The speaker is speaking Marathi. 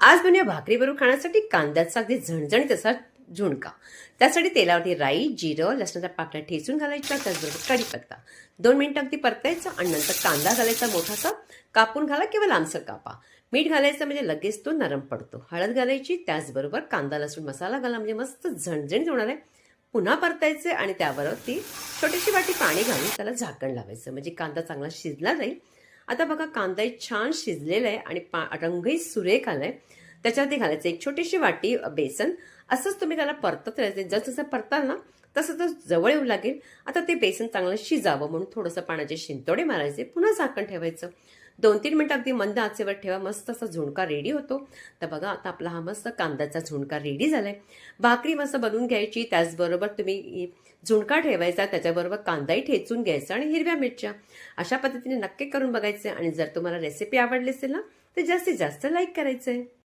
आज बनवूया भाकरीबरोबर खाण्यासाठी कांद्याचा अगदी झणझणीत असा झुणका. त्यासाठी तेलावरती राई, जिरं, लसणाच्या पाकळ्या ठेचून घालायच्या, त्याचबरोबर कढीपत्ता 2 मिनिटं अगदी परतायचं आणि नंतर कांदा घालायचा, मोठासा कापून घाला किंवा लांबसर कापा. मीठ घालायचं म्हणजे लगेच तो नरम पडतो. हळद घालायची, त्याचबरोबर कांदा लसूण मसाला घाला म्हणजे मस्त झणझणीत होणार आहे. पुन्हा परतायचे आणि त्याबरोबर ती छोटीशी वाटी पाणी घालून त्याला झाकण लावायचं म्हणजे कांदा चांगला शिजला जाईल. आता बघा कांदाही छान शिजलेला आहे आणि रंगही सुरेख आलाय. त्याच्यावरती घालायचं एक छोटीशी वाटी बेसन. असंच तुम्ही त्याला परतत राहायचं. जसं परताल ना तसं जवळ येऊ लागेल. आता ते बेसन चांगलं शिजावं म्हणून थोडंसं पाण्याचे शिंतोडे मारायचे, पुन्हा झाकण ठेवायचं. 2-3 मिनिटं अगदी मंद आचेवर ठेवा. मस्त असा झुणका रेडी होतो. तर बघा आता आपला हा मस्त कांद्याचा झुणका रेडी झालाय. भाकरी मस्त बनवून घ्यायची, त्याचबरोबर तुम्ही झुणका ठेवायचा, त्याच्याबरोबर कांदाही ठेचून घ्यायचा आणि हिरव्या मिरच्या. अशा पद्धतीने नक्की करून बघायचे आणि जर तुम्हाला रेसिपी आवडली असेल ना तर जास्तीत जास्त लाईक करायचंय.